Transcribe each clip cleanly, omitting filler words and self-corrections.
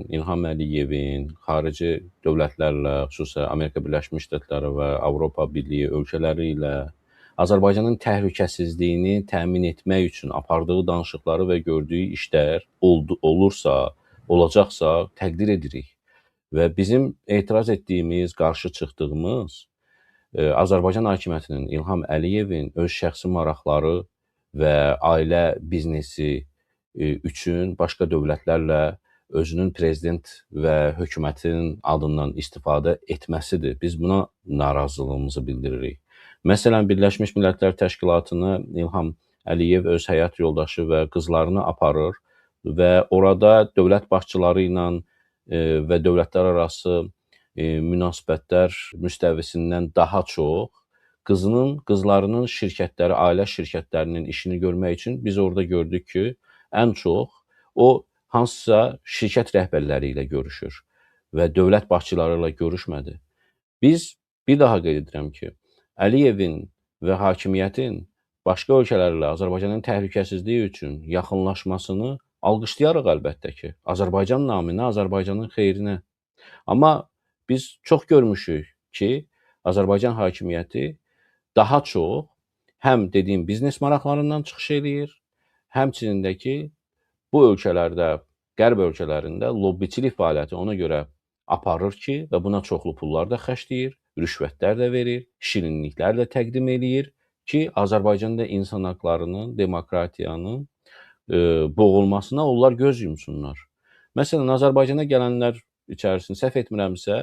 İlham Əliyevin xarici dövlətlərlə, xüsusən Amerika Birləşmiş Ştatları və Avropa Birliyi ölkələri ilə Azərbaycanın təhlükəsizliyini təmin etmək üçün apardığı danışıqları və gördüyü işlər olacaqsa təqdir edirik. Və bizim etiraz etdiyimiz, qarşı çıxdığımız Azərbaycan hakimiyyətinin İlham Əliyevin öz şəxsi maraqları və ailə biznesi üçün başqa dövlətlərlə özünün prezident və hökumətin adından istifadə etməsidir. Biz buna narazılığımızı bildiririk. Məsələn, Birləşmiş Millətlər Təşkilatına İlham Əliyev öz həyat yoldaşı və qızlarını aparır və orada dövlət başçıları ilə və dövlətlər arası münasibətlər müstəvisindən daha çox qızlarının şirkətləri, ailə şirkətlərinin işini görmək üçün biz orada gördük ki, ən çox o hansısa şirkət rəhbərləri ilə görüşür və dövlət başçıları ilə görüşmədi. Biz bir daha qeyd edirəm ki, Əliyevin və hakimiyyətin başqa ölkələrlə Azərbaycanın təhlükəsizliyi üçün yaxınlaşmasını alqışlayarıq əlbəttə ki, Azərbaycan naminə, Azərbaycanın xeyrinə. Amma biz çox görmüşük ki, Azərbaycan hakimiyyəti daha çox həm dediyim biznes maraqlarından çıxış eləyir, həmçinin də ki, bu ölkələrdə, qərb ölkələrində lobbiçilik fəaliyyəti ona görə aparır ki, və buna çoxlu pullar da xərcləyir, rüşvətlər də verir, şirinliklər də təqdim eləyir ki, Azərbaycanda insan haqlarının, demokratiyanın boğulmasına onlar göz yumsunlar. Məsələn, Azərbaycana gələnlər içərisində səhv etmirəmsə,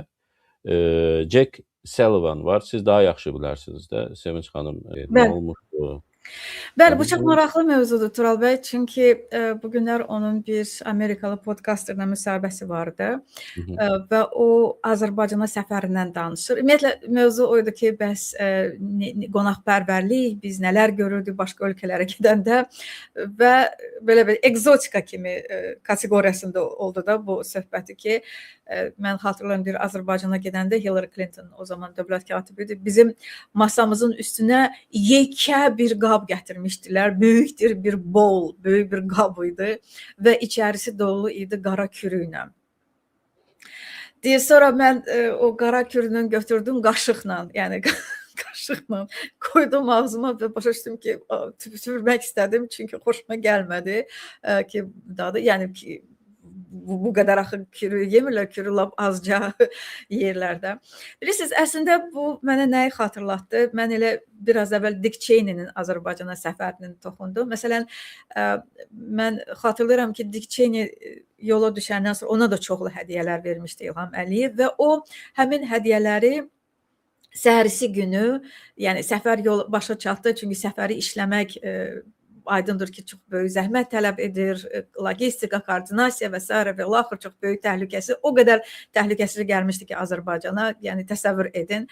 Jack Sullivan var. Siz daha yaxşı bilərsiniz də, Sevinç xanım, nə olmuşdu? Bəli, bu çox maraqlı mövzudur Tural bəy, çünki bu günlər onun bir Amerikalı podcasterla müsahibəsi vardı və o Azərbaycana səfərindən danışır. Ümumiyyətlə, mövzu oydu ki, bəs qonaqpərvərlik, biz nələr görürdük başqa ölkələrə gedəndə və belə egzotika kimi kateqoriyasında oldu da bu söhbəti ki, mən xatırlayıram, bir Azərbaycana gedəndə Hillary Clinton o zaman dövlət katibidir. Bizim masamızın üstünə yekə bir qab gətirmişdilər. Böyükdür bir bowl, böyük bir qab idi və içərisi dolu idi qara kürüylə. Deyir, sonra mən o qara kürünü götürdüm qaşıqla, yəni qaşıqla koydum ağzıma və başa düşdüm ki, tüpürmək istədim, çünki xoşuma gəlmədi ki, yəni ki, bu qədər axı kürü yemirlər, kürü lap azca yerlərdə. Bilirsiniz, əslində bu mənə nəyi xatırlatdı? Mən elə biraz əvvəl Dick Cheney'nin Azərbaycana səfərinin toxundum. Məsələn, mən xatırlayıram ki, Dick Cheney yola düşəndən sonra ona da çoxlu hədiyyələr vermişdi İlham Əliyev və o həmin hədiyyələri səhərisi günü, yəni səfər yolu başa çatdı, çünki səfəri işləmək aydındır ki, çox böyük zəhmət tələb edir, logistika, koordinasiya və s. və axır çox böyük təhlükəsi, o qədər təhlükəsi gəlmişdi ki, Azərbaycana, yəni təsəvvür edin.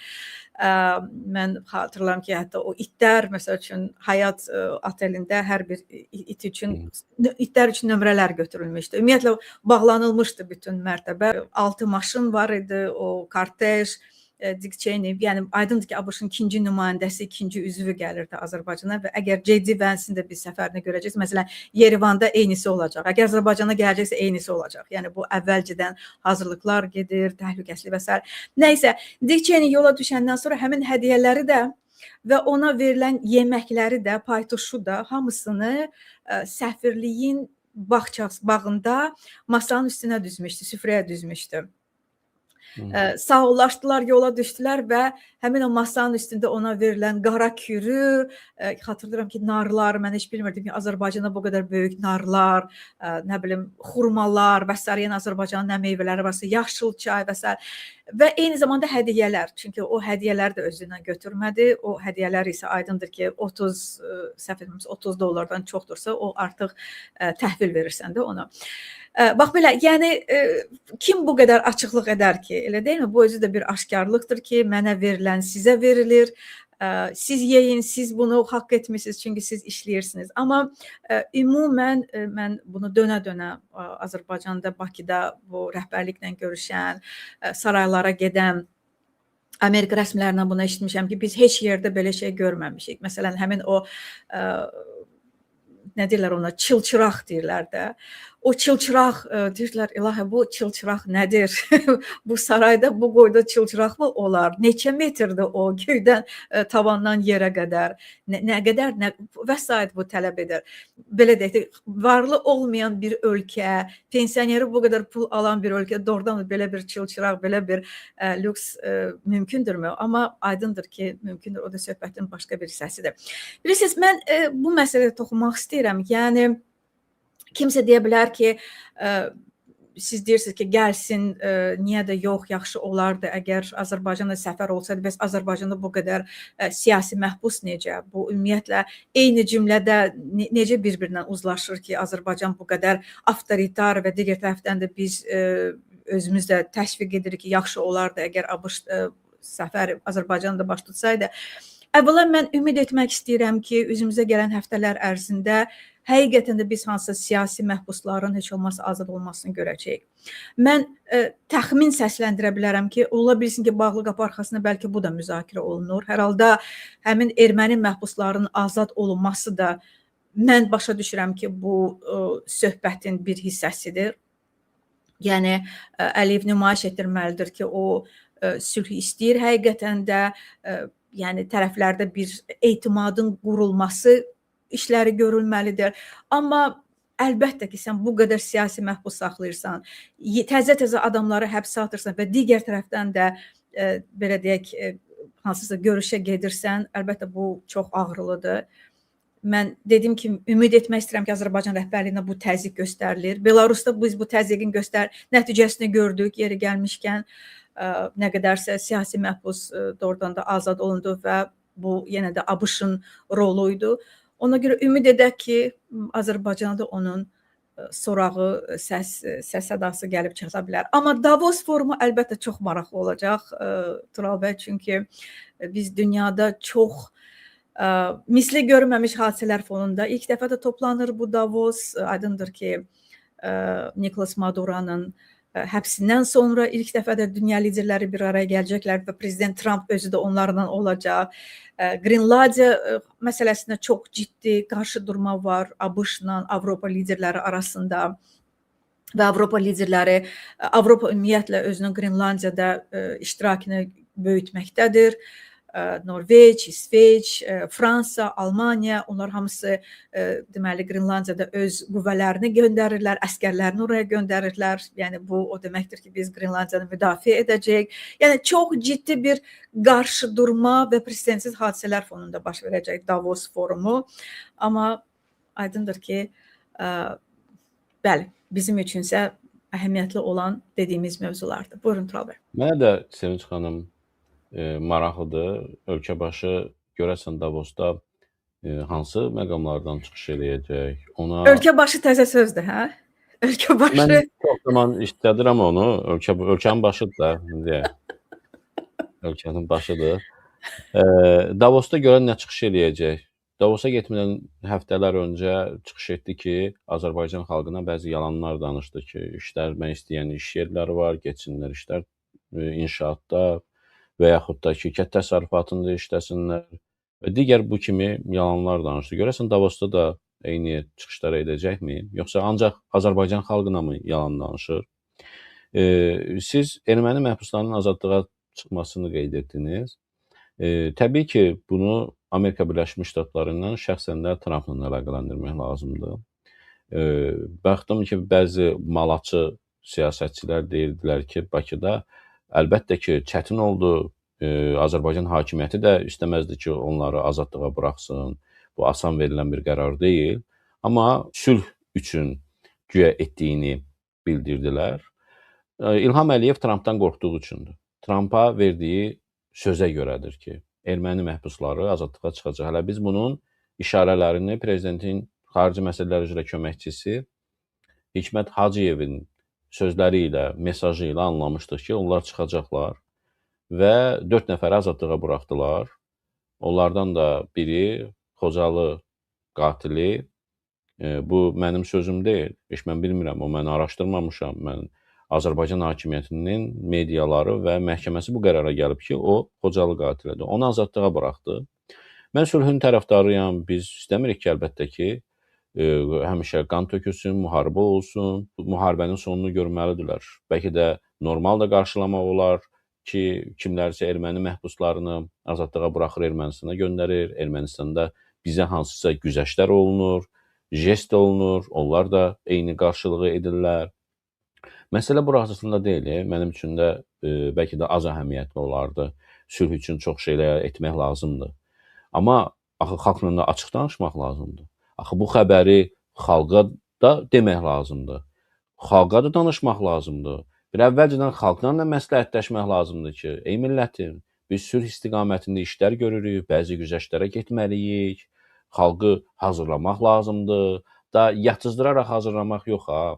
Mən xatırlayıram ki, hətta o itlər, məsəl üçün, Həyat otelində hər bir itlər üçün nömrələr götürülmüşdü. Ümumiyyətlə, bağlanılmışdı bütün mərtəbə. 6 maşın var idi, o kortej, Dick Cheney, yəni aydındır ki, ABŞ-ın ikinci nümayəndəsi, ikinci üzvü gəlirdi Azərbaycana və əgər J.D. Vance-in də bir səfərini görəcəksiniz, məsələn, Yerevanda eynisi olacaq, əgər Azərbaycana gələcəksə eynisi olacaq. Yəni bu əvvəlcədən hazırlıqlar gedir, təhlükəsizlik və s. Nəysə, Dick Cheney yola düşəndən sonra həmin hədiyyələri də və ona verilən yeməkləri də, paytuşu da, hamısını səfirliyin bağında masanın üstünə düzmüşdü, süfrəyə düzmüşdü. Sağollaşdılar, yola düşdülər və həmin o masanın üstündə ona verilən qara kürü, xatırlayıram ki, narlar, mən heç bilmirdim ki, Azərbaycanda bu qədər böyük narlar, nə bilim, xurmalar və s. Yəni Azərbaycanın nə meyvələri varsa, yaşıl çay və s. Və eyni zamanda hədiyyələr, çünki o hədiyyələr də özündən götürmədi. O hədiyyələr isə aydındır ki, $30 çoxdursa, o artıq təhvil verirsən də ona. Bax belə, yəni kim bu qədər açıqlıq edər ki, elə deyilmi? Bu özü də bir aşkarlıqdır ki, mənə verilən sizə verilir. Siz yeyin, siz bunu haqq etmişsiniz, çünki siz işləyirsiniz. Amma ümumən mən bunu dönə-dönə Azərbaycanda, Bakıda bu rəhbərliklə görüşən, saraylara gedən Amerika rəsmilərindən bunu eşitmişəm ki, biz heç yerdə belə şey görməmişik. Məsələn, həmin o nə deyirlər ona, çılçıraq deyirlər də. o çılçıraq deyirlər, ilahi bu çılçıraq nədir? Bu sarayda bu boyda çılçıraq mı olar? Neçə metrdir o göydən tavandan yerə qədər? Nə qədər vəsait bu tələb edir. Belə deyək, varlı olmayan bir ölkə, pensioneri bu qədər pul alan bir ölkə doğrudan belə bir çılçıraq, belə bir lüks mümkündürmü? Amma aydındır ki, mümkündür. O da söhbətin başqa bir hissəsidir. Bilirsiniz, mən bu məsələyə toxunmaq istəyirəm. Yəni kimsə deyə bilər ki, siz deyirsiniz ki, gəlsin, niyə də yox, yaxşı olardı əgər Azərbaycanda səfər olsaydı, bəs Azərbaycanda bu qədər siyasi məhbus necə? Bu ümumiyyətlə eyni cümlədə necə bir-birindən uzlaşır ki, Azərbaycan bu qədər avtoritar və digər tərəfdən də biz özümüz də təşviq edirik ki, yaxşı olardı əgər ABŞ səfər Azərbaycanda baş tutsaydı. Əvvəla mən ümid etmək istəyirəm ki, üzümüzə gələn həftələr ərzində həqiqətən də biz hansısa siyasi məhbusların heç olmazsa azad olmasını görəcəyik. Mən təxmin səsləndirə bilərəm ki, ola bilsin ki, bağlı qapı arxasında bəlkə bu da müzakirə olunur. Hər halda həmin erməni məhbuslarının azad olunması da mən başa düşürəm ki, bu söhbətin bir hissəsidir. Yəni Əliyev nümayiş etdirməlidir ki, o sülh istəyir. Həqiqətən də yəni tərəflərdə bir etimadın qurulması işləri görülməlidir. Amma əlbəttə ki, sən bu qədər siyasi məhbus saxlayırsan, təzə-təzə adamları həbsə atırsan və digər tərəfdən də belə deyək, hansısa görüşə gedirsən, əlbəttə bu çox ağrılıdır. Mən dedim ki, ümid etmək istəyirəm ki, Azərbaycan rəhbərliyinə bu təzyiq göstərilir. Belarusda biz bu təzyiqin nəticəsini gördük, yeri gəlmişkən nə qədərsə siyasi məhbus doğrudan da azad olundu və bu yenə də ABŞ-ın roluydu. Ona görə ümid edək ki, Azərbaycanda onun sorağı, səs-sədası gəlib çata bilər. Amma Davos forumu əlbəttə çox maraqlı olacaq, Tural bəy, çünki biz dünyada çox misli görülməmiş hadisələr fonunda ilk dəfə də toplanır bu Davos. Aydındır ki, Nicolas Maduro'nun həbsindən sonra ilk dəfə də dünya liderləri bir araya gələcəklər və prezident Trump özü də onlarla olacaq. Qrenlandiya məsələsində çox ciddi qarşı durma var ABŞ-la Avropa liderləri arasında və Avropa liderləri, Avropa ümumiyyətlə özünün Qrenlandiyada iştirakını böyütməkdədir. Norveç, İsveç, Fransa, Almanya, onlar hamısı deməli Qrenlandiyada öz qüvvələrini göndərirlər, əskərlərini oraya göndərirlər. Yəni bu o deməkdir ki, biz Qrenlandiyanı müdafiə edəcəyik. Yəni çox ciddi bir qarşı durma və presidentsiz hadisələr fonunda baş verəcək Davos forumu. Amma aydındır ki, bəli, bizim üçünsə əhəmiyyətli olan dediyimiz mövzulardır. Buyurun Tural bəy. Mənə də Sevinç xanım maraqlıdır. Ölkə başı görəsən Davosda hansı məqamlardan çıxış eləyəcək? Ölkə başı təzə sözdür, hə? Ölkə başı. Mən çox zaman işlədirəm onu. Ölkənin başıdır da, deyək. Ölkənin başıdır. Davosda görən nə çıxış eləyəcək? Davosa getmədən həftələr öncə çıxış etdi ki, Azərbaycan xalqına bəzi yalanlar danışdı ki, işləmək istəyən iş yerləri var, getsinlər işlər inşaatda və yaxud da ki, kənd təsərrüfatında işləsinlər və digər bu kimi yalanlar danışdı. Görəsən Davosda da eyni çıxışlar edəcəkmi? Yoxsa ancaq Azərbaycan xalqına mı yalan danışır? Siz erməni məhbuslarının azadlığa çıxmasını qeyd etdiniz. Təbii ki, bunu Amerika Birləşmiş Ştatlarından şəxsən də Trumpla əlaqələndirmək lazımdır. Baxdım ki, bəzi malaçı siyasətçilər deyirdilər ki, Bakıda əlbəttə ki, çətin oldu. Azərbaycan hakimiyyəti də istəməzdi ki, onları azadlığa buraxsın. Bu asan verilən bir qərar deyil. Amma sülh üçün güya etdiyini bildirdilər. İlham Əliyev Trumpdan qorxduğu üçündür. Trumpa verdiyi sözə görədir ki, erməni məhbusları azadlığa çıxacaq. Hələ biz bunun işarələrini prezidentin xarici məsələlər üzrə köməkçisi Hikmət Hacıyevin sözləri ilə, mesajı ilə anlamışdıq ki, onlar çıxacaqlar və 4 nəfəri azadlığa buraxdılar. Onlardan da biri Xocalı qatili. Bu mənim sözüm deyil. Heç mən bilmirəm, o mən araşdırmamışam. Mən Azərbaycan hakimiyyətinin mediaları və məhkəməsi bu qərara gəlib ki, o Xocalı qatilidir. Onu azadlığa buraxdı. Mən sülhün tərəfdarıyam. Biz istəmirik ki, əlbəttə ki, həmişə qan tökülsün, müharibə olsun, müharibənin sonunu görməlidirlər. Bəlkə də normal da qarşılamaq olar ki, kimlərsə erməni məhbuslarını azadlığa buraxır, Ermənistana göndərir. Ermənistanda bizə hansısa güzəştlər olunur, jest olunur, onlar da eyni qarşılığı edirlər. Məsələ burasında deyil, mənim üçün də bəlkə də az əhəmiyyətli olardı. Sülh üçün çox şeylər etmək lazımdır. Amma axı xalqla da açıq danışmaq lazımdır. Axı bu xəbəri xalqa da demək lazımdır. Xalqa da danışmaq lazımdır. Bir əvvəlcədən xalqla da məsləhətləşmək lazımdır ki, ey millətim, biz sülh istiqamətində işlər görürük, bəzi güzəştlərə getməliyik, xalqı hazırlamaq lazımdır. Da yatızdıraraq hazırlamaq yox ha.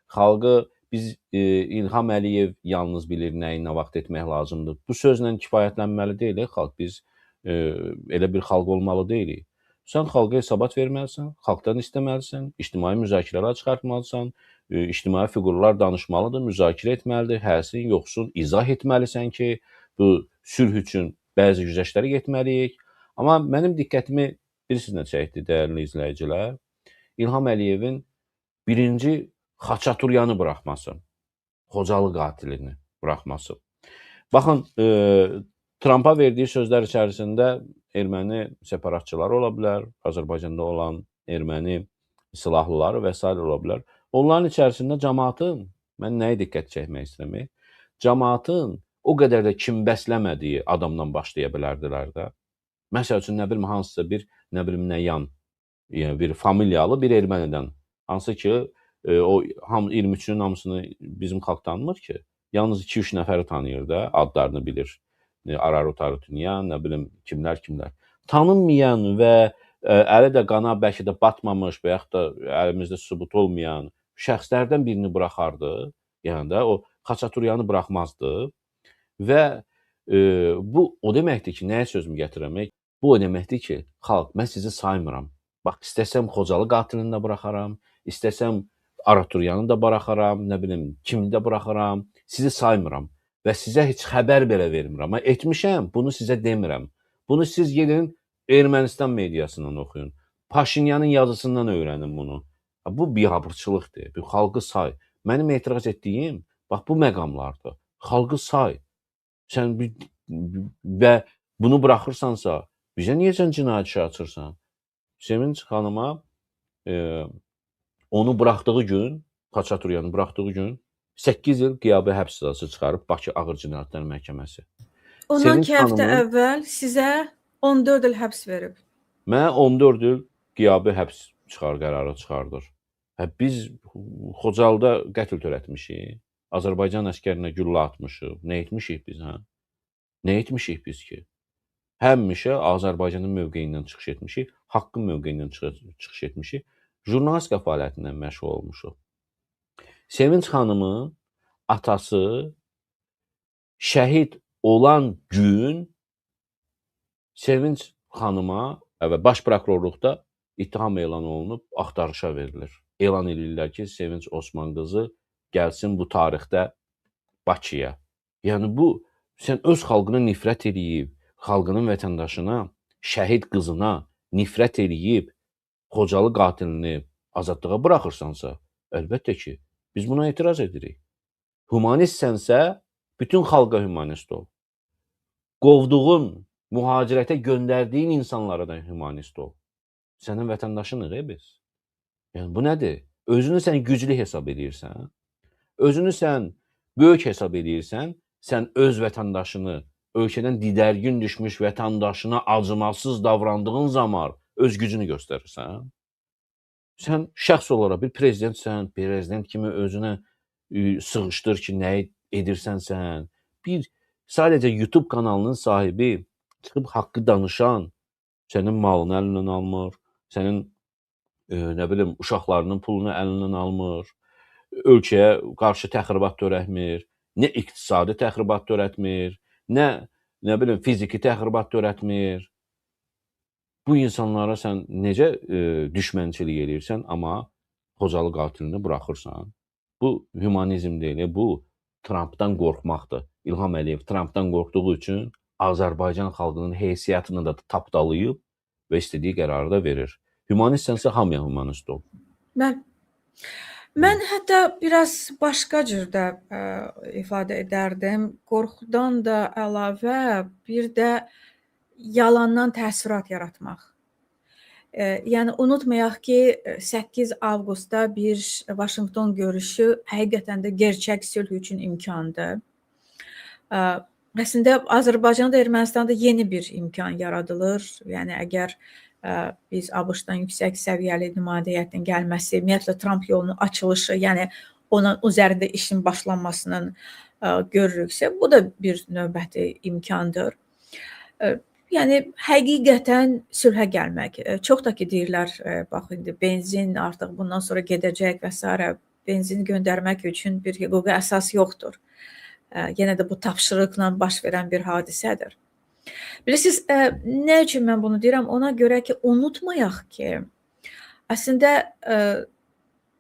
Xalqı biz İlham Əliyev yalnız bilir nəyi nə vaxt etmək lazımdır. Bu sözlə kifayətlənməli deyil xalq. Biz elə bir xalq olmalı deyilik. Sən xalqa hesabat verməlisən, xalqdan istəməlisən, ictimai müzakirələr çıxartmalısan, ictimai fiqurlar danışmalıdır, müzakirə etməlidir, hərsin, yoxsun, izah etməlisən ki, bu sülh üçün bəzi güzəştlərə getməliyik. Amma mənim diqqətimi bilirsiniz nə çəkdi, dəyərli izləyicilər? İlham Əliyevin birinci Xaçaturyanı buraxması, Xocalı qatilini buraxması. Baxın, Trumpa verdiyi sözlər içərisində erməni separatçılar ola bilər, Azərbaycanda olan erməni silahlıları və s. ola bilər. Onların içərisində cəmaatın, mən nəyə diqqət çəkmək istəyirəm? Cəmaatın o qədər də kim bəsləmədiyi adamdan başlaya bilərdilər də. Məsəl üçün, nə bilim, hansısa bir, nə bilim, nə yan, yəni bir familiyalı bir ermənidən. Hansı ki, o 23-ünün hamısını bizim xalq tanımır ki, yalnız 2-3 nəfəri tanıyır da, adlarını bilir. Ararut Arutunyan, nə bilim, kimlər. Tanınmayan və əli də qana bəlkə də batmamış və yaxud da əlimizdə sübut olmayan şəxslərdən birini buraxardı. Yəni də o Xaçaturyanı buraxmazdı. Və bu o deməkdir ki, nəyə sözümü gətirəm? Bu o deməkdir ki, xalq, mən sizi saymıram. Bax, istəsəm Xocalı qatilini də buraxaram, istəsəm Araturyanı da buraxaram, nə bilim, kimi də buraxaram, sizi saymıram. Və sizə heç xəbər belə vermirəm. Amma etmişəm, bunu sizə demirəm. Bunu siz gedin Ermənistan mediasından oxuyun. Paşinyanın yazısından öyrənin bunu. Bu biabırçılıqdır. Bu xalqı say. Mənim etiraz etdiyim, bax bu məqamlardır. Xalqı say. Sən və bunu buraxırsansa, bizə niyə sən cinayət işi açırsan? Sevinç xanıma onu buraxdığı gün, Xaçaturyanı buraxdığı gün 8 il qiyabi həbs cəzası çıxarıb Bakı Ağır Cinayətlər Məhkəməsi. Ondan 2 həftə əvvəl sizə 14 il həbs verib. Mənə 14 il qiyabi həbs qərarı çıxardır. Biz Xocalıda qətl törətmişik. Azərbaycan əskərinə güllə atmışıq. Nə etmişik biz, hə? Nə etmişik biz ki? Həmişə Azərbaycanın mövqeyindən çıxış etmişik, haqqın mövqeyindən çıxış etmişik. Jurnalistika fəaliyyətindən məşğul olmuşuq. Sevinç xanımın atası şəhid olan gün Sevinç xanıma baş prokurorluqda ittiham elan olunub axtarışa verilir. Elan edirlər ki, Sevinç Osman qızı gəlsin bu tarixdə Bakıya. Yəni bu, sən öz xalqına nifrət edib, xalqının vətəndaşına, şəhid qızına nifrət edib, Xocalı qatilini azadlığa buraxırsansa, əlbəttə ki, biz buna etiraz edirik. Humanistsənsə, bütün xalqa humanist ol. Qovduğun, mühacirətə göndərdiyin insanlara da humanist ol. Sənin vətəndaşınıq biz. Yəni, bu nədir? Özünü sən güclü hesab edirsən, özünü sən böyük hesab edirsən, sən öz vətəndaşını, ölkədən didərgin düşmüş vətəndaşına acımasız davrandığın zaman öz gücünü göstərirsən. Sən şəxs olaraq bir prezidentsən, prezident kimi özünə sığışdır ki, nəyi edirsən sən. Bir sadəcə YouTube kanalının sahibi çıxıb haqqı danışan, sənin malını əlindən almır, sənin nə bilim uşaqlarının pulunu əlindən almır, ölkəyə qarşı təxribat törətmir, nə iqtisadi təxribat törətmir, nə bilim fiziki təxribat törətmir. Bu insanlara sən necə düşmənçilik edirsən, amma Xocalı qatilini buraxırsan. Bu humanizm deyil, bu Trumpdan qorxmaqdır. İlham Əliyev Trumpdan qorxduğu üçün Azərbaycan xalqının heysiyyətini də tapdalayıb və istədiyi qərarı da verir. Humanistsansa hamıya humanist ol. Mən hətta biraz başqa cür də ifadə edərdim. Qorxudan da əlavə bir də yalandan təəssürat yaratmaq. Yəni unutmayaq ki, 8 avqustda bir Vaşinqton görüşü həqiqətən də gerçək sülh üçün imkandır. Əslində Azərbaycanda, Ermənistanda yeni bir imkan yaradılır. Yəni əgər biz ABŞ-dan yüksək səviyyəli nümayəndə heyətinin gəlməsi, ümumiyyətlə Trump yolunun açılışı, yəni onun üzərində işin başlanmasının görürüksə, bu da bir növbəti imkandır. Yəni həqiqətən sülhə gəlmək. Çox da ki deyirlər, bax indi benzin artıq bundan sonra gedəcək və s. Benzin göndərmək üçün bir hüquqi əsas yoxdur. Yenə də bu tapşırıqla baş verən bir hadisədir. Bilirsiniz, nə üçün mən bunu deyirəm? Ona görə ki, unutmayaq ki, əslində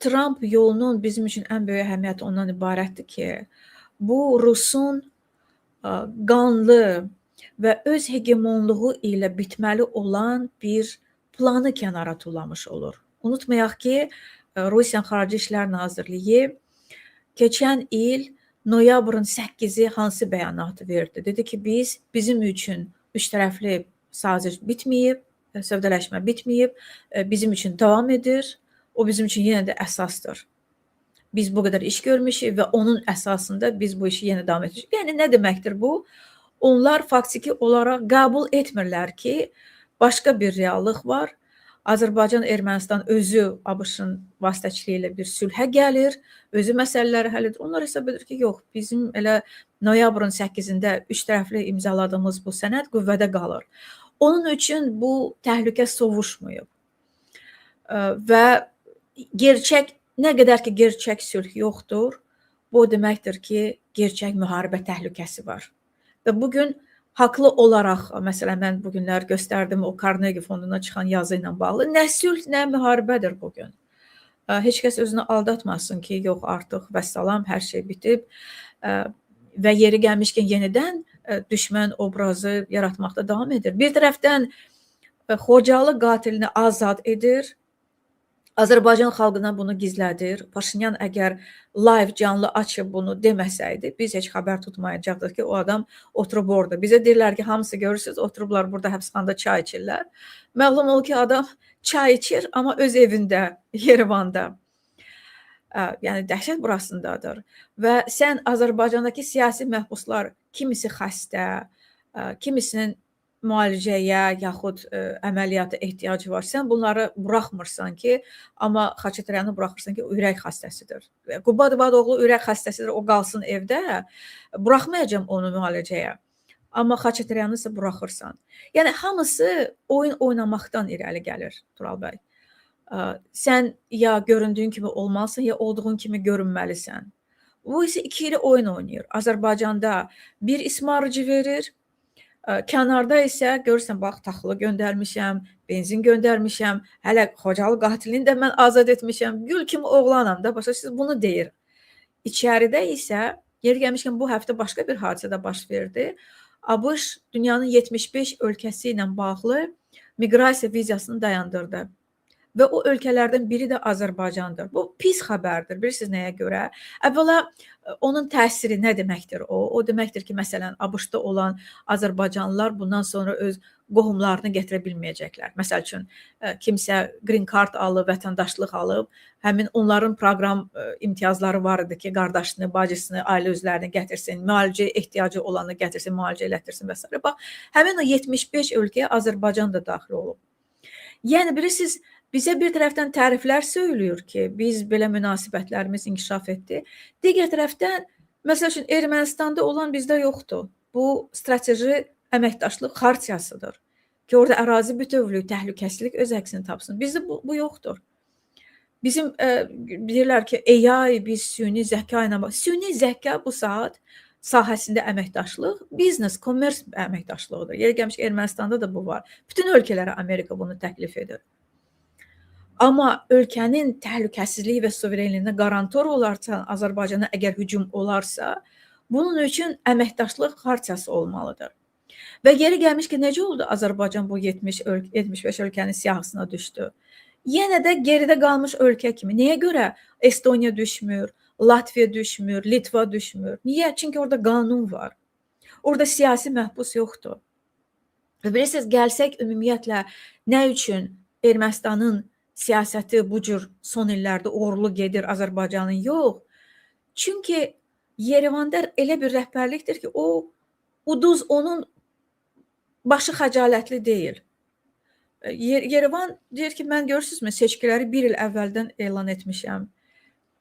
Trump yolunun bizim üçün ən böyük əhəmiyyəti ondan ibarətdir ki, bu Rusun qanlı və öz hegemonluğu ilə bitməli olan bir planı kənara tullamış olur. Unutmayaq ki, Rusiyanın Xarici İşlər Nazirliyi keçən il noyabrın 8-i hansı bəyanatı verdi? Dedi ki, bizim üçün üç tərəfli saziş bitməyib, sövdələşmə bitməyib, bizim üçün davam edir, o bizim üçün yenə də əsasdır. Biz bu qədər iş görmüşük və onun əsasında biz bu işi yenə davam edirik. Yəni, nə deməkdir bu? Onlar faktiki olaraq qəbul etmirlər ki, başqa bir reallıq var. Azərbaycan, Ermənistan özü ABŞ-ın vasitəçiliyi ilə bir sülhə gəlir, özü məsələləri həll edir. Onlar hesab edir ki, yox, bizim elə noyabrın 8-də üç tərəfli imzaladığımız bu sənəd qüvvədə qalır. Onun üçün bu təhlükə sovuşmayıb. Və gerçək, nə qədər ki gerçək sülh yoxdur, bu deməkdir ki, gerçək müharibə təhlükəsi var. Və bugün haqlı olaraq, məsələn, mən bugünlər göstərdim o Carnegie fonduna çıxan yazı ilə bağlı. Nə sülh, nə müharibədir bugün. Heç kəs özünü aldatmasın ki, yox artıq vəssalam, hər şey bitib və yeri gəlmişkən yenidən düşmən obrazı yaratmaqda davam edir. Bir tərəfdən Xocalı qatilini azad edir, Azərbaycan xalqına bunu gizlədir. Paşinyan əgər live canlı açıb bunu deməsəydi, biz heç xəbər tutmayacaqdıq ki, o adam oturub orada. Bizə deyirlər ki, hamısı görürsünüz, oturublar burada həbsxanada çay içirlər. Məlum ol ki, adam çay içir, amma öz evində, Yerevanda. Yəni, dəhşət burasındadır. Və sən Azərbaycandakı siyasi məhbuslar, kimisi xəstə, kimisinin müalicəyə yaxud əməliyyata ehtiyacı var. Sən bunları buraxmırsan ki, amma Xaçatryanı buraxırsan ki, o ürək xəstəsidir. Qubad İbadoğlu ürək xəstəsidir, o qalsın evdə. Buraxmayacam onu müalicəyə. Amma Xaçatryanı isə buraxırsan. Yəni, hamısı oyun oynamaqdan irəli gəlir, Tural bəy. Sən ya göründüyün kimi olmalısın, ya olduğun kimi görünməlisən. Bu isə ikili oyun oynayır. Azərbaycanda bir ismarıcı verir, kənarda isə görürsən, bax, taxılı göndərmişəm, benzin göndərmişəm, hələ Xocalı qatilini də mən azad etmişəm, gül kimi oğlanam da, başa siz bunu deyir. İçəridə isə, yeri gəlmişkən bu həftə başqa bir hadisə də baş verdi. ABŞ dünyanın 75 ölkəsi ilə bağlı miqrasiya vizasını dayandırdı. Və o ölkələrdən biri də Azərbaycandır. Bu pis xəbərdir. Bilirsiniz nəyə görə? Əvvəla onun təsiri nə deməkdir o? O deməkdir ki, məsələn, ABŞ-da olan Azərbaycanlılar bundan sonra öz qohumlarını gətirə bilməyəcəklər. Məsəl üçün, kimsə green card alıb, vətəndaşlıq alıb, həmin onların proqram imtiyazları var idi ki, qardaşını, bacısını, ailə üzvlərini gətirsin, müalicə ehtiyacı olanı gətirsin, müalicə elətdirsin və s. Bax, həmin o 75 ölkəyə Azərbaycan da daxil olub. Yəni, bilirsiniz, bizə bir tərəfdən təriflər söylüyor ki, biz belə münasibətlərimiz inkişaf etdi. Digər tərəfdən, məsəl üçün, Ermənistanda olan bizdə yoxdur. Bu, strateji əməkdaşlıq xartiyasıdır ki, orada ərazi bütövlüyü, təhlükəsizlik öz əksini tapsın. Bizdə bu yoxdur. Bizim deyirlər ki, AI, biz süni zəka ilə, süni zəka bu saat sahəsində əməkdaşlıq, biznes, komers əməkdaşlığıdır. Yeri gəlmiş ki, Ermənistanda da bu var. Bütün ölkələrə Amerika bunu təklif edir. Amma ölkənin təhlükəsizliyi və suverenliyinə qarantor olarsa, Azərbaycana əgər hücum olarsa, bunun üçün əməkdaşlıq xartiyası olmalıdır. Və yeri gəlmişkən necə oldu Azərbaycan bu 75 ölkənin siyahısına düşdü? Yenə də geridə qalmış ölkə kimi. Nəyə görə Estoniya düşmür, Latviya düşmür, Litva düşmür? Niyə? Çünki orada qanun var. Orada siyasi məhbus yoxdur. Və bilirsiniz, gəlsək ümumiyyətlə nə üçün Ermənistanın siyasəti bu cür son illərdə uğurlu gedir, Azərbaycanın yox? Çünki Yerevanda elə bir rəhbərlikdir ki, o uduz, onun başı xəcalətli deyil. Yerevan deyir ki, mən görürsünüzmü, seçkiləri bir il əvvəldən elan etmişəm.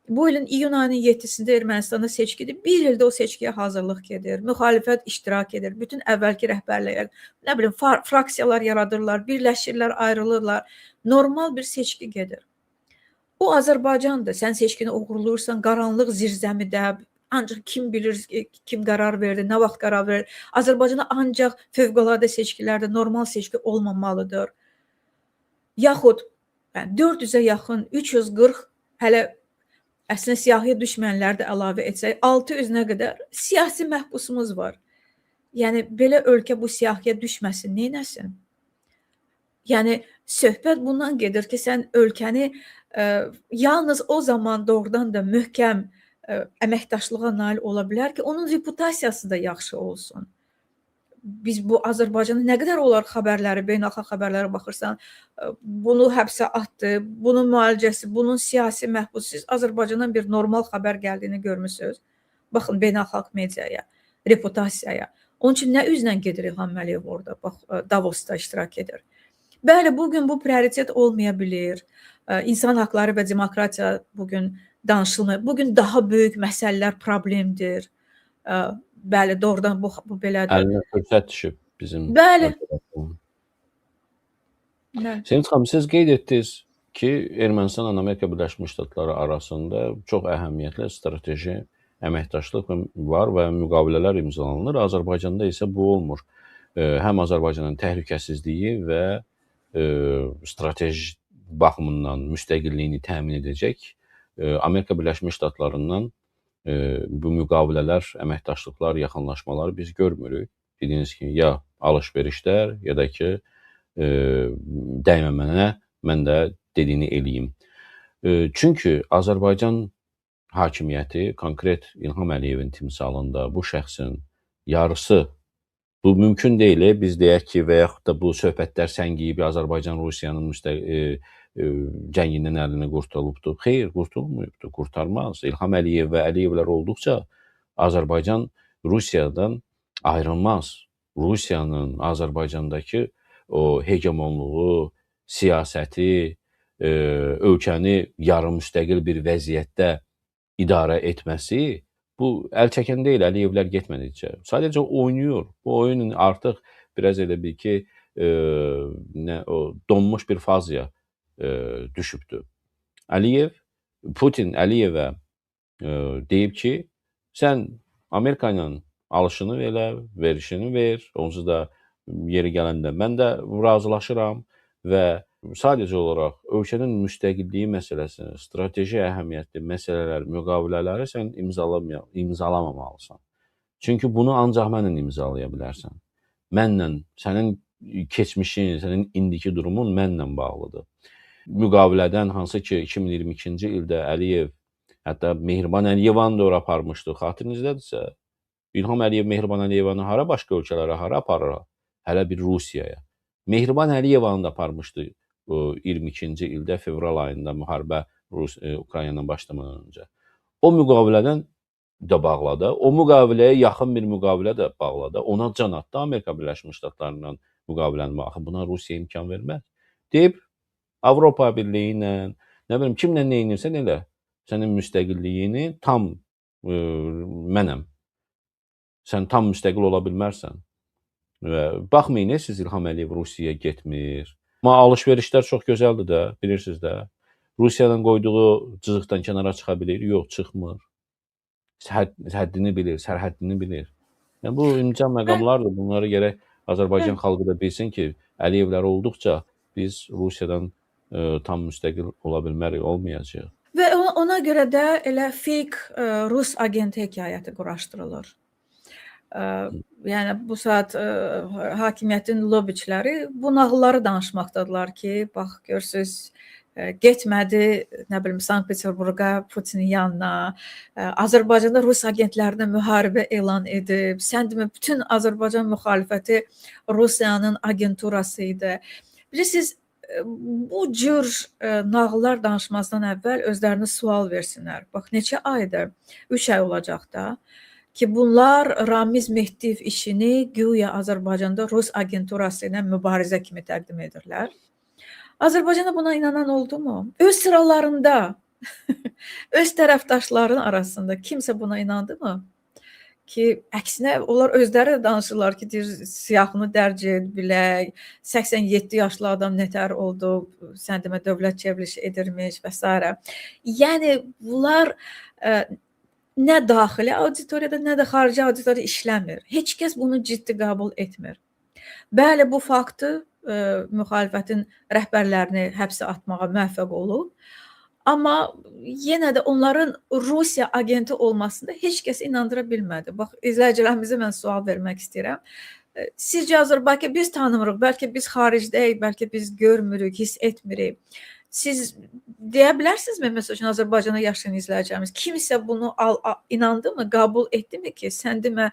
Bu ilin iyun ayının 7-sində Ermənistanda seçkidir. Bir ildə o seçkiyə hazırlıq gedir. Müxalifət iştirak edir. Bütün əvvəlki rəhbərlər, nə bilim, fraksiyalar yaradırlar, birləşirlər, ayrılırlar. Normal bir seçki gedir. O Azərbaycandır. Sən seçkini uğurluyursan, qaranlıq zirzəmidə, ancaq kim bilir, kim qərar verdi, nə vaxt qərar verir. Azərbaycanda ancaq fövqəladə seçkilərdə normal seçki olmamalıdır. Yaxud 400-ə yaxın, 340, hələ əslində siyahıya düşməyənləri də əlavə etsək, 600-nə qədər siyasi məhbusumuz var. Yəni, belə ölkə bu siyahıya düşməsin, neynəsin? Yəni, söhbət bundan gedir ki, sən ölkəni yalnız o zaman doğrudan da möhkəm əməkdaşlığa nail ola bilər ki, onun reputasiyası da yaxşı olsun. Biz bu Azərbaycanın nə qədər olar xəbərləri, beynəlxalq xəbərlərə baxırsan, bunu həbsə atdı, bunun müalicəsi, bunun siyasi məhbus, siz Azərbaycandan bir normal xəbər gəldiyini görmüsünüz. Baxın, beynəlxalq mediaya, reputasiyaya. Onun üçün nə üzlə gedir İlham Əliyev orada, bax, Davosda iştirak edir. Bəli, bugün bu prioritet olmaya bilir. İnsan haqları və demokratiya bugün danışılmır. Bugün daha böyük məsələlər problemdir. Bəli, doğrudan bu belədir. Əlinə fürsət düşüb bizim. Bəli. Sevinç xanım, siz qeyd etdiniz ki, Ermənistanla Amerika Birləşmiş Ştatları arasında çox əhəmiyyətli strateji əməkdaşlıq var və müqavilələr imzalanır. Azərbaycanda isə bu olmur. Həm Azərbaycanın təhlükəsizliyi və strateji baxımından müstəqilliyini təmin edəcək Amerika Birləşmiş Ştatlarından bu müqavilələr, əməkdaşlıqlar, yaxınlaşmaları biz görmürük. Dediyiniz kimi, ya alış-verişlər, ya da ki, dəymə mən də dediyini eləyim. Çünki Azərbaycan hakimiyyəti konkret İlham Əliyevin timsalında bu şəxsin yarısı, bu mümkün deyil, biz deyək ki, və yaxud da bu söhbətlər səngiyib, Azərbaycan Rusiyanın cəngindən əlini qurtulubdur. Xeyr, qurtulmayıbdır, qurtarmaz. İlham Əliyev və Əliyevlər olduqca Azərbaycan Rusiyadan ayrılmaz. Rusiyanın Azərbaycandakı o hegemonluğu, siyasəti, ölkəni yarım müstəqil bir vəziyyətdə idarə etməsi, bu əl çəkən deyil, Əliyevlər getmədikcə. Sadəcə oynayır. Bu oyun artıq biraz elə bir ki, donmuş bir fazaya düşübdür. Putin Əliyevə deyib ki, sən Amerika ilə alışını elə, verişini ver, onsuz da yeri gələndə mən də razılaşıram və sadəcə olaraq ölkənin müstəqilliyi məsələsini, strateji əhəmiyyətli məsələlər, müqavilələri sən imzalamamalısan. Çünki bunu ancaq mənlə imzalaya bilərsən. Mənlə, sənin keçmişin, sənin indiki durumun mənlə bağlıdır. Müqavilədən hansı ki 2022-ci ildə Əliyev, hətta Mehriban Əliyevanı da ora aparmışdı, xatırınızdadırsa, İlham Əliyev Mehriban Əliyevanı hara başqa ölkələrə, hara aparır? Hələ bir Rusiyaya. Mehriban Əliyevanı da aparmışdı 22-ci ildə fevral ayında müharibə Ukraynandan başlamadan öncə. O müqavilədən də bağladı, o müqaviləyə yaxın bir müqavilə də bağladı, ona can atdı Amerika Birləşmiş Ştatlarından müqaviləni. Axı buna Rusiya imkan verməz. Deyib, Avropa Birliyi ilə, nə bilim, kimlə nə edirsən elə, sənin müstəqilliyini tam mənəm. Sən tam müstəqil ola bilmərsən. Baxmayın, siz İlham Əliyev Rusiyaya getmir. Amma alış-verişlər çox gözəldir də, bilirsiniz də. Rusiyanın qoyduğu cızıqdan kənara çıxa bilir, yox, çıxmır. Həddini bilir, sərhəddini bilir. Yəni, bu imkan məqamlardır. Bunları gərək Azərbaycan xalqı da bilsin ki, Əliyevlər olduqca biz Rusiyadan tam müstəqil ola bilmərik, olmayacaq. Və ona görə də elə fake Rus agenti hekayəti quraşdırılır. Yəni bu saat hakimiyyətin lobiçiləri bu nağılları danışmaqdadılar ki, bax görürsüz getmədi, nə bilim Sankt-Peterburqa, Putinin yanına, Azərbaycanda Rus agentlərinə müharibə elan edib. Sən demə bütün Azərbaycan müxalifəti Rusiyanın agenturası idi. Bilirsiniz, bu cür nağıllar danışmazdan əvvəl özlərinə sual versinlər. Bax neçə aydır? 3 ay olacaq da ki, bunlar Ramiz Mehdiyev işini güya Azərbaycanda Rus agenturası ilə mübarizə kimi təqdim edirlər. Azərbaycanda buna inanan oldu mu? Öz sıralarında, öz tərəfdaşların arasında kimsə buna inandı mı? Ki, əksinə onlar özləri danışırlar ki, siyahını dərc bilək, 87 yaşlı adam nətər oldu, sən demə dövlət çevrilişi edirmiş və s. Yəni, bunlar nə daxili auditoriyada, nə də xarici auditoriyada işləmir. Heç kəs bunu ciddi qəbul etmir. Bəli, bu faktı müxalifətin rəhbərlərini həbsə atmağa müvəffəq olub. Amma yenə də onların Rusiya agenti olmasında heç kəs inandıra bilmədi. Bax, izləyicilərimizə mən sual vermək istəyirəm. Sizcə Azərbaycan biz tanımırıq, bəlkə biz xaricdəyik, bəlkə biz görmürük, hiss etmirik. Siz deyə bilərsinizmi, məsəl üçün Azərbaycanda yaşayan izləyicilərimiz, kimsə bunu inandı mı, qəbul etdi mi ki, sən demə,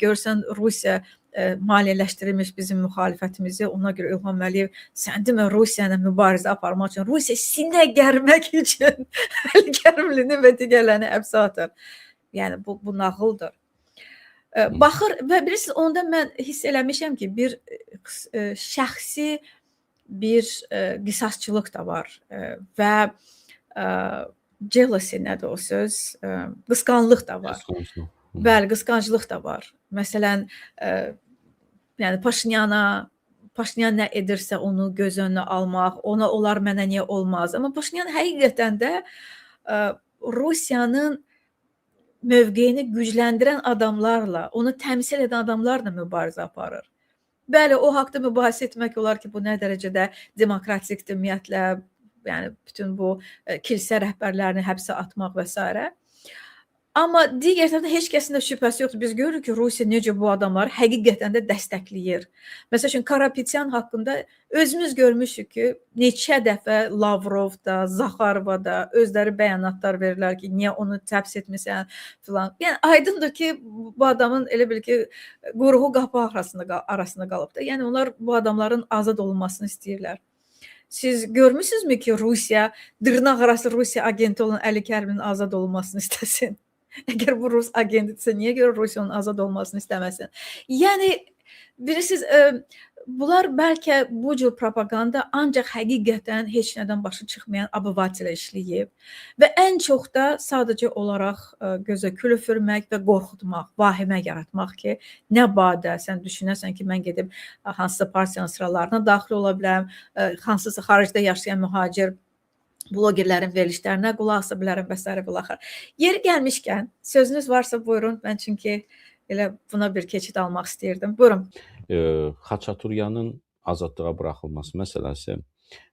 görsən Rusiya maliyyələşdirilmiş bizim müxalifətimizi, ona görə İlham Əliyev sən demə Rusiya ilə mübarizə aparmaq üçün, Rusiya sinə gərmək üçün Əli-Kərimlini və digərlərini həbsə atır. Yəni, bu nağıldır. Baxır və bilirsiniz, onda mən hiss eləmişəm ki, bir şəxsi bir qisasçılıq da var və jealousy nədir o söz? Qısqanclıq da var. Bəli, qısqanclıq da var. Məsələn, yəni Paşinyan nə edirsə onu göz önünə almaq, ona olar mənə niyə olmaz. Amma Paşinyan həqiqətən də Rusiyanın mövqeyini gücləndirən adamlarla, onu təmsil edən adamlarla mübarizə aparır. Bəli, o haqda mübahisə etmək olar ki, bu nə dərəcədə demokratikdir, ümumiyyətlə, yəni bütün bu kilsə rəhbərlərini həbsə atmaq və s. Amma digər tərəfdən heç kəsin də şübhəsi yoxdur. Biz görürük ki, Rusiya necə bu adamları həqiqətən də dəstəkləyir. Məsəl üçün, Karapetyan haqqında özümüz görmüşük ki, neçə dəfə Lavrovda, Zaxarovada özləri bəyanatlar verirlər ki, niyə onu həbs etmirsən filan. Yəni, aydındır ki, bu adamın elə bil ki, quyruğu qapı arasında qalıb da. Yəni, onlar bu adamların azad olunmasını istəyirlər. Siz görmüsünüzmü ki, Rusiya, dırnaq arası Rusiya agenti olan Əli-Kərimlinin azad olunmasını istəsin? Əgər bu Rus agentidirsə, niyə görə Rusiyanın azad olmasını istəməsin? Yəni, bilirsiniz, bunlar bəlkə bu cür propaganda ancaq həqiqətən heç nədən başı çıxmayan abıvatilə işləyib və ən çox da sadəcə olaraq gözə kül üfürmək və qorxutmaq, vahimə yaratmaq ki, nə badə sən düşünəsən ki, mən gedib hansısa partiyanın sıralarına daxil ola bilərəm, hansısa xaricdə yaşayan mühacir blogerlərin verilişlərinə qulaq asa bilərəm və s. bilaxır. Yeri gəlmişkən, sözünüz varsa buyurun, mən çünki elə buna bir keçid almaq istəyirdim. Buyurun. Xaçaturyanın azadlığa buraxılması məsələsi,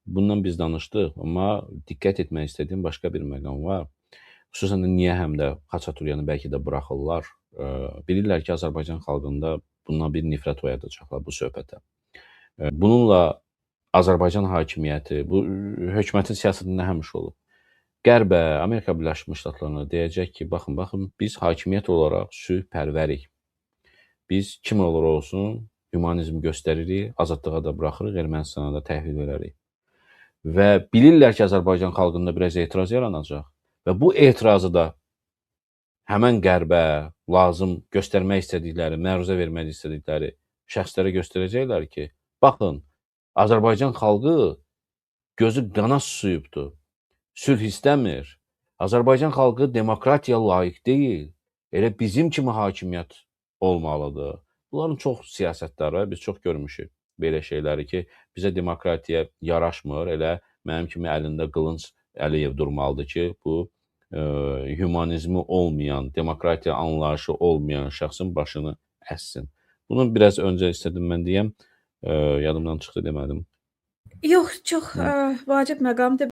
bundan biz danışdıq, amma diqqət etmək istədiyim başqa bir məqam var. Xüsusən də niyə həm də Xaçaturyanı bəlkə də buraxırlar. Bilirlər ki, Azərbaycan xalqında bundan bir nifrət oyadacaqlar bu söhbətə. Bununla Azərbaycan hakimiyyəti, bu hökumətin siyasətində həmişə olub. Qərbə, Amerika Birləşmiş Ştatlarına deyəcək ki, baxın, biz hakimiyyət olaraq sülhpərvərik. Biz kim olur olsun, hümanizm göstəririk, azadlığa da buraxırıq, Ermənistana da təhvil verərik. Və bilirlər ki, Azərbaycan xalqında biraz etiraz yaranacaq və bu etirazı da həmən qərbə lazım göstərmək istədikləri, məruzə vermək istədikləri şəxslərə göstərəcəklər ki, baxın, Azərbaycan xalqı gözü qana susuyubdur, sülh istəmir. Azərbaycan xalqı demokratiya layiq deyil, elə bizim kimi hakimiyyət olmalıdır. Bunların çox siyasətləri, biz çox görmüşük belə şeyləri ki, bizə demokratiya yaraşmır, elə mənim kimi əlində qılınc Əliyev durmalıdır ki, bu hümanizmi olmayan, demokratiya anlayışı olmayan şəxsin başını əssin. Bunu biraz öncə istədim mən deyəm. Yadımdan çıxdı demədim. Yox, çox vacib məqamdır.